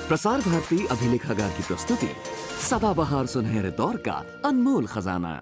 प्रसार भारती अभिलेखागार की प्रस्तुति सदाबहार सुनहरे दौर का अनमोल खजाना।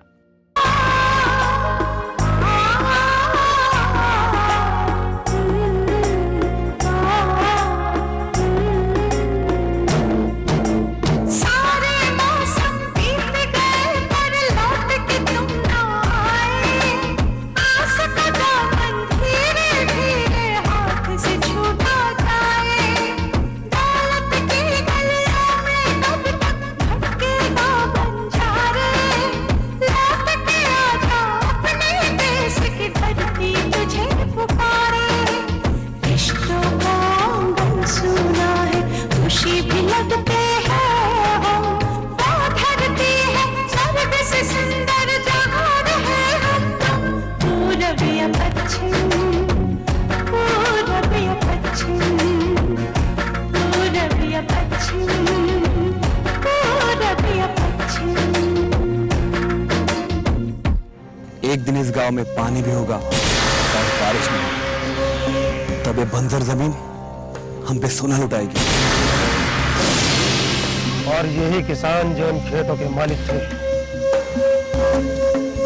एक दिन इस गांव में पानी भी होगा और बारिश में, तब ये बंजर जमीन हम पे सोना लुटाएगी। और यही किसान जो इन खेतों के मालिक थे,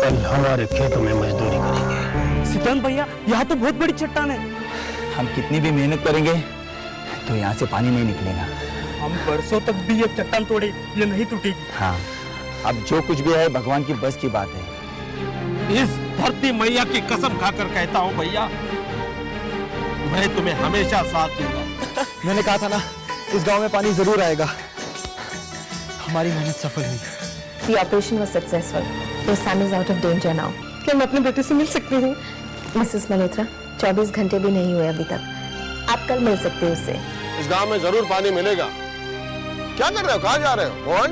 कल हमारे खेतों में मजदूरी करेंगे। सिकंदर भैया, यहाँ तो बहुत बड़ी चट्टान है। हम कितनी भी मेहनत करेंगे तो यहाँ से पानी नहीं निकलेगा। हम बरसों तक भी ये चट्टान तोड़े, ये नहीं टूटेगी। हाँ, अब जो कुछ भी है भगवान की बस की बात है। इस धरती मैया की कसम खाकर कहता हूँ भैया, मैं तुम्हें हमेशा साथ दूंगा। मैंने कहा था ना, इस गांव में पानी जरूर आएगा। हमारी मेहनत सफल हुई। The operation was successful. Your son is out of danger now. क्या मैं अपने बेटे से मिल सकती हूँ? मिसेस मल्होत्रा, 24 घंटे भी नहीं हुए अभी तक। आप कल मिल सकते हो उससे। इस गांव में जरूर पानी मिलेगा। क्या कर रहे हो? कहाँ जा रहे हो? कौन?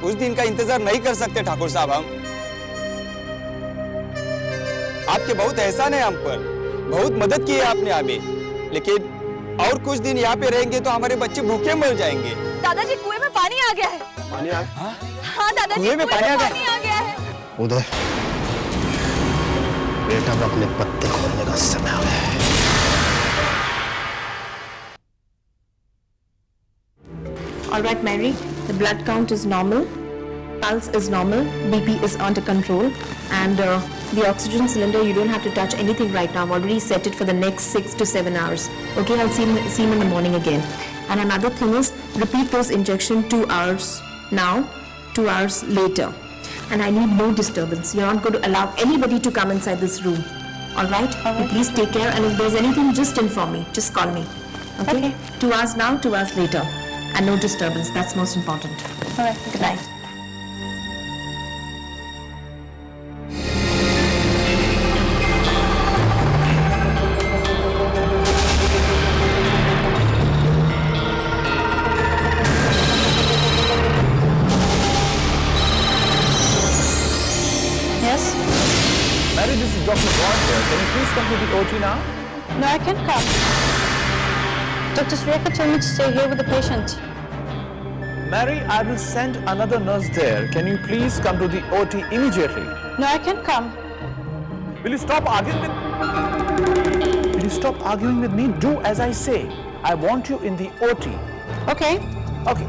उस दिन का इंतजार नहीं कर सकते ठाकुर साहब। हम आपके बहुत एहसान है हम पर, बहुत मदद की है आपने हमें, लेकिन और कुछ दिन यहाँ पे रहेंगे तो हमारे बच्चे भूखे मर जाएंगे। दादाजी, कुएं में पानी आ गया है। पानी आ? हाँ दादाजी, कुएं में पानी आ गया है। उदय, बेटा अब अपने पत्ते खोलने का समय आ गया है। All right, Mary. The blood count is normal. Pulse is normal, BP is under control, and the oxygen cylinder, you don't have to touch anything right now. I've already set it for the next 6 to 7 hours. Okay, I'll see him in the morning again. And another thing is, repeat those injection 2 hours now, 2 hours later. And I need no disturbance. You're not going to allow anybody to come inside this room. All right? You please take care, and if there's anything, just inform me. Just call me. Okay? 2 hours now, 2 hours later. And no disturbance. That's most important. All right, good night. Yes? Mary, this is Dr. Bond here. Can you please come to the OT now? No, I can't come. Dr. Sureka told me to stay here with the patient. Mary, I will send another nurse there. Can you please come to the OT immediately? No, I can't come. Will you stop arguing with... Will you stop arguing with me? Do as I say. I want you in the OT. Okay. Okay.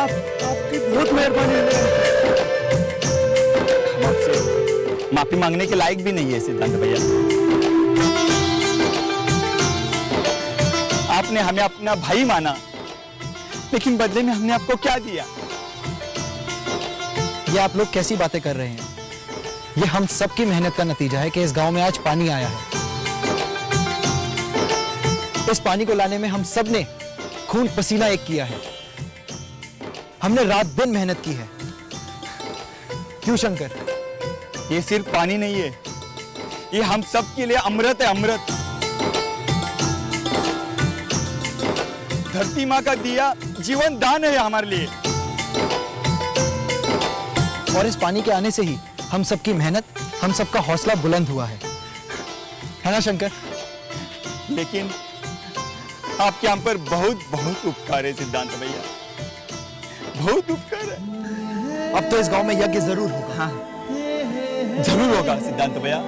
आपकी बहुत मेहरबानी है। हम आपसे माफी मांगने के लायक भी नहीं है सिद्धांत भैया। आपने हमें अपना भाई माना, लेकिन बदले में हमने आपको क्या दिया? ये आप लोग कैसी बातें कर रहे हैं? ये हम सबकी मेहनत का नतीजा है कि इस गांव में आज पानी आया है। इस पानी को लाने में हम सब ने खून पसीना एक किया है। हमने रात दिन मेहनत की है। क्यों शंकर? ये सिर्फ पानी नहीं है, ये हम सब के लिए अमृत है, अमृत। धरती माँ का दिया जीवन दान है हमारे लिए। और इस पानी के आने से ही हम सबकी मेहनत, हम सबका हौसला बुलंद हुआ है ना शंकर? लेकिन आपके हम पर बहुत बहुत उपकार है सिद्धांत भैया, बहुत उपकार है। अब तो इस गांव में यज्ञ जरूर होगा। हाँ, जरूर होगा सिद्धांत भैया।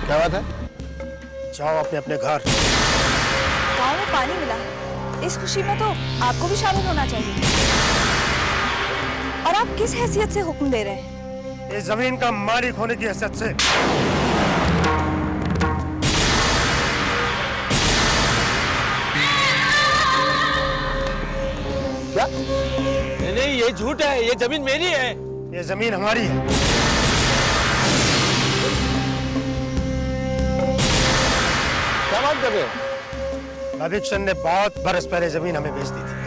क्या बात है? जाओ अपने अपने घर। गांव में पानी मिला है, इस खुशी में तो आपको भी शामिल होना चाहिए। और आप किस हैसियत से हुक्म दे रहे हैं? इस जमीन का मालिक होने की हैसियत से। क्या? नहीं, ये झूठ है, ये जमीन मेरी है। ये जमीन हमारी है। क्या बात कर रहे हो? अभिक्षण ने बहुत बरस पहले जमीन हमें बेच दी थी।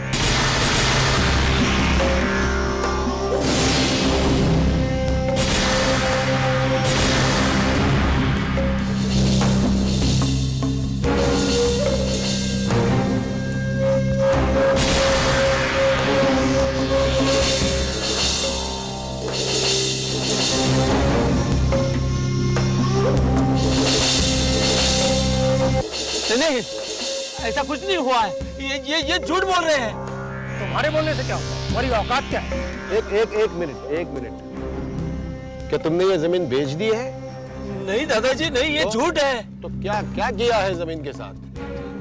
नहीं, ऐसा कुछ नहीं हुआ है। ये झूठ बोल रहे हैं। तुम्हारे बोलने से क्या होगा? तुम्हारी औकात क्या है? एक मिनट। क्या तुमने ये जमीन बेच दी है? नहीं दादाजी, नहीं, ये झूठ है। तो क्या क्या किया है जमीन के साथ?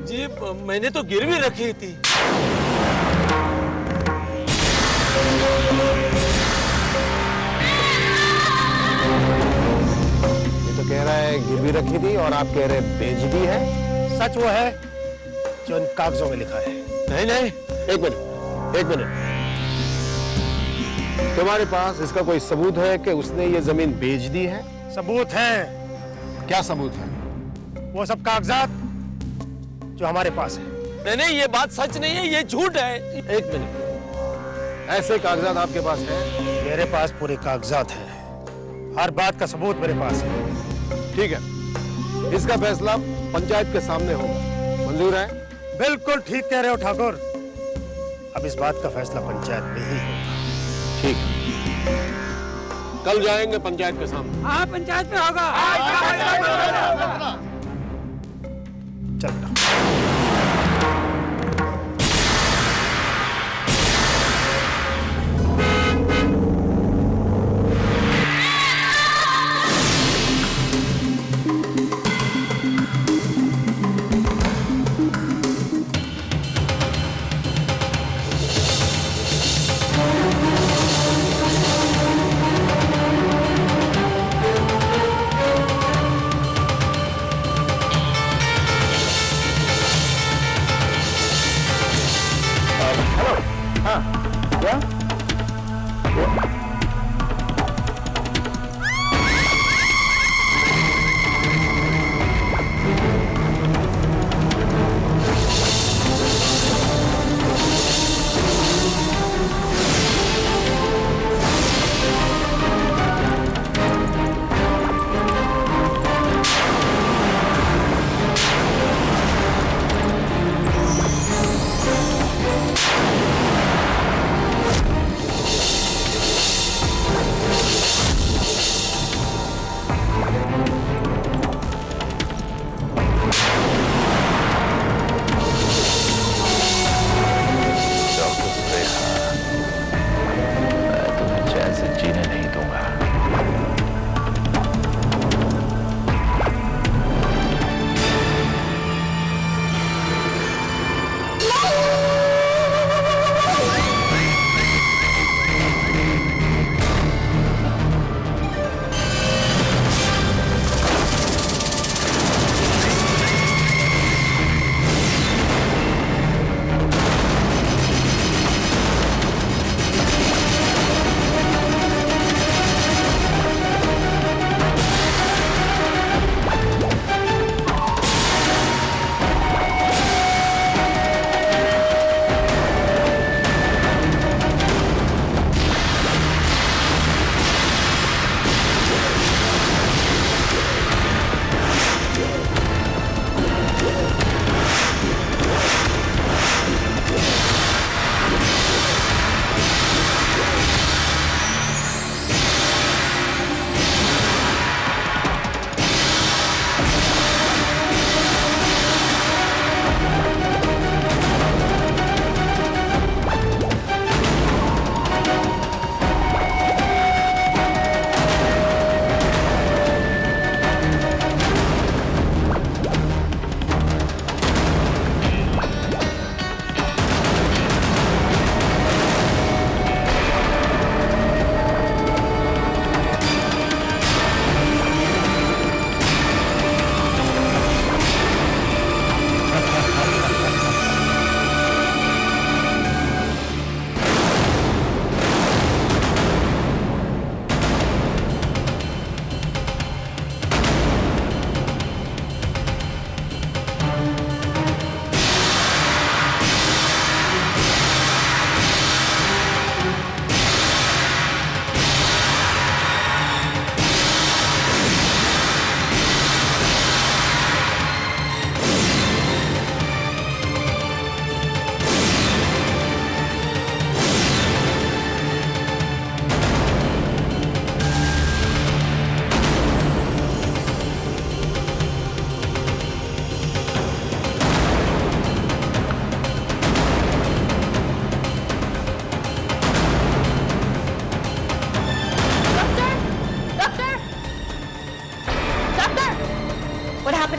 जी, मैंने तो गिरवी रखी थी। ये तो कह रहा है गिरवी रखी थी और आप कह रहे हैं बेच दी है। सच वो है जो इन कागजों में लिखा है। नहीं, एक मिनट। तुम्हारे पास इसका कोई सबूत है कि उसने ये जमीन बेच दी है? सबूत है। क्या सबूत है? वो सब कागजात जो हमारे पास है। नहीं, ये बात सच नहीं है, ये झूठ है। एक मिनट, ऐसे कागजात आपके पास हैं? मेरे पास पूरे कागजात हैं। हर बात का सबूत मेरे पास है। ठीक है, इसका फैसला पंचायत के सामने होगा। मंजूर है? बिल्कुल ठीक कह रहे हो ठाकुर। अब इस बात का फैसला पंचायत में ही होगा। ठीक है, कल जाएंगे पंचायत के सामने। हाँ, पंचायत में होगा। चलता।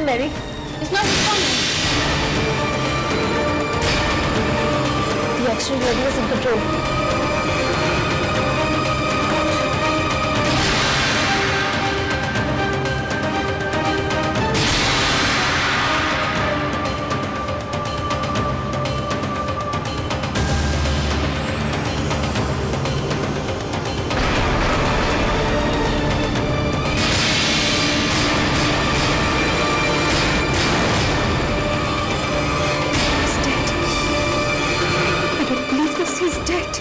him, Mary. He's not responding. The oxygen level is in control. He's dead.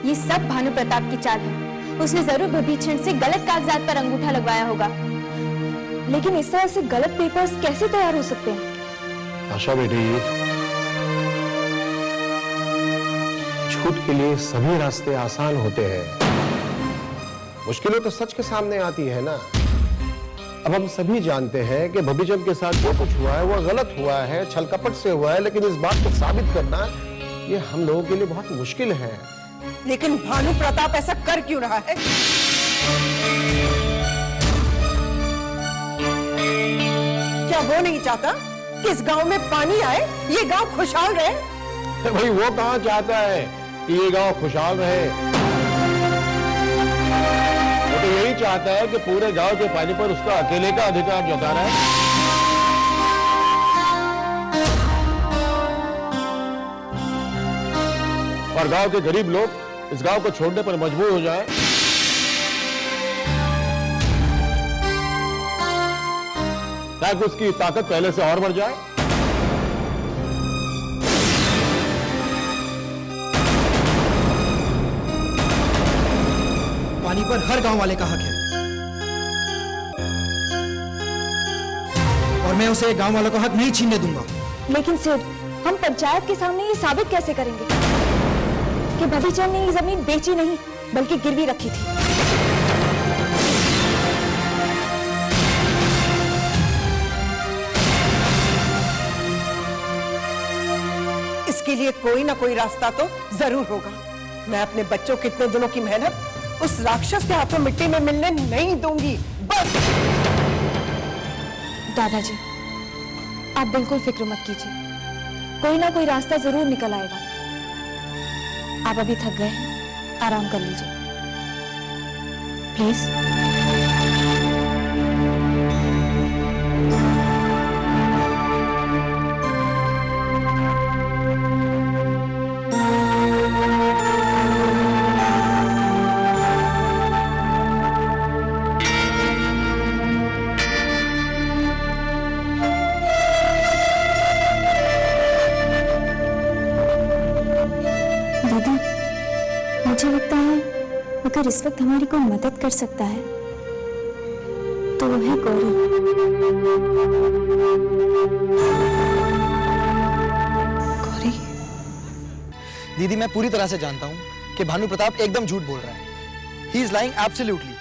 ये सब भानु प्रताप की चाल है। उसने जरूर विभीषण से गलत कागजात पर अंगूठा लगवाया होगा। लेकिन इस तरह से गलत पेपर्स कैसे तैयार हो सकते हैं? आशा बेटी, झूठ के लिए सभी रास्ते आसान होते हैं, मुश्किलें तो सच के सामने आती है ना। अब हम सभी जानते हैं कि भविचंद के साथ जो कुछ हुआ है वो गलत हुआ है, छल कपट से हुआ है, लेकिन इस बात को साबित करना ये हम लोगों के लिए बहुत मुश्किल है। लेकिन भानु प्रताप ऐसा कर क्यों रहा है? क्या वो नहीं चाहता कि इस गांव में पानी आए, ये गांव खुशहाल रहे? भाई वो कहाँ चाहता है कि ये गांव खुशहाल रहे? वो तो यही चाहता है कि पूरे गांव के पानी पर उसका अकेले का अधिकार जताना है। और गांव के गरीब लोग इस गांव को छोड़ने पर मजबूर हो जाएं। ताकि उसकी ताकत पहले से और बढ़ जाए। पानी पर हर गांव वाले का हक है और मैं उसे गांव वालों का हक नहीं छीनने दूंगा। लेकिन सिर, हम पंचायत के सामने ये साबित कैसे करेंगे कि भविचंद ने ये जमीन बेची नहीं बल्कि गिरवी रखी थी? इसके लिए कोई ना कोई रास्ता तो जरूर होगा। मैं अपने बच्चों की इतने दिनों की मेहनत उस राक्षस के हाथों मिट्टी में मिलने नहीं दूंगी। बस। दादाजी, आप बिल्कुल फिक्र मत कीजिए, कोई ना कोई रास्ता जरूर निकल आएगा। आप अभी थक गए हैं, आराम कर लीजिए प्लीज। मुझे लगता है अगर इस वक्त हमारी कोई मदद कर सकता है तो वो है गौरी। गौरी? दीदी, मैं पूरी तरह से जानता हूँ कि भानु प्रताप एकदम झूठ बोल रहा है। He is lying absolutely.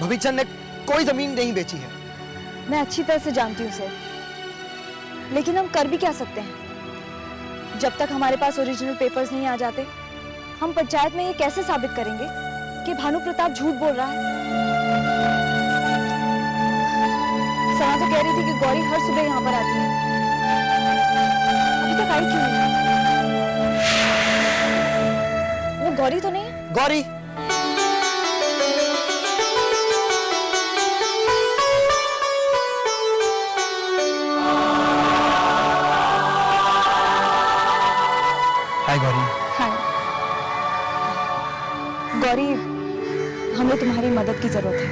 भविचंद ने कोई जमीन नहीं बेची है। मैं अच्छी तरह से जानती हूँ सर, लेकिन हम कर भी क्या सकते हैं? जब तक हमारे पास ओरिजिनल पेपर्स नहीं आ जाते, हम पंचायत में ये कैसे साबित करेंगे कि भानु प्रताप झूठ बोल रहा है? सना तो कह रही थी कि गौरी हर सुबह यहाँ पर आती है, अभी तक आई क्यों नहीं? वो गौरी तो नहीं है? गौरी? हाय गौरी। हाय गौरी, हमें तुम्हारी मदद की जरूरत है।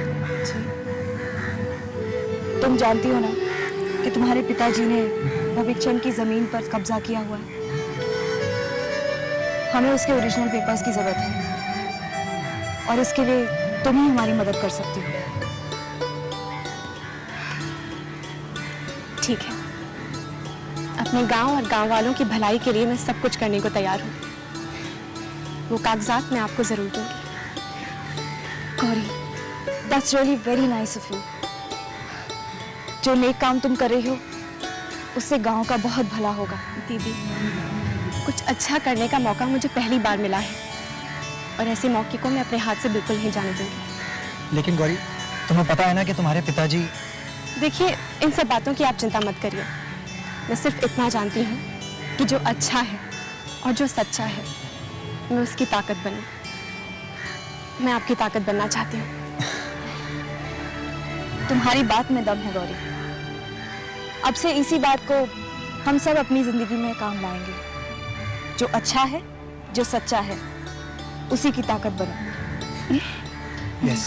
तुम जानती हो ना कि तुम्हारे पिताजी ने भविचंद की जमीन पर कब्जा किया हुआ है। हमें उसके ओरिजिनल पेपर्स की जरूरत है और इसके लिए तुम ही हमारी मदद कर सकती हो। ठीक है, अपने गांव और गांव वालों की भलाई के लिए मैं सब कुछ करने को तैयार हूँ। वो कागजात मैं आपको जरूर दूंगी। Gauri, that's really very nice of you। जो नेक काम तुम कर रही हो उससे गांव का बहुत भला होगा। दीदी, कुछ अच्छा करने का मौका मुझे पहली बार मिला है और ऐसे मौके को मैं अपने हाथ से बिल्कुल नहीं जाने दूंगी। लेकिन गौरी, तुम्हें पता है ना कि तुम्हारे पिताजी... देखिए, इन सब बातों की आप चिंता मत करिए। मैं सिर्फ इतना जानती हूँ कि जो अच्छा है और जो सच्चा है, मैं उसकी ताकत बनूं। मैं आपकी ताकत बनना चाहती हूँ। तुम्हारी बात में दम है गौरी। अब से इसी बात को हम सब अपनी जिंदगी में काम लाएंगे। जो अच्छा है, जो सच्चा है, उसी की ताकत बनो। यस।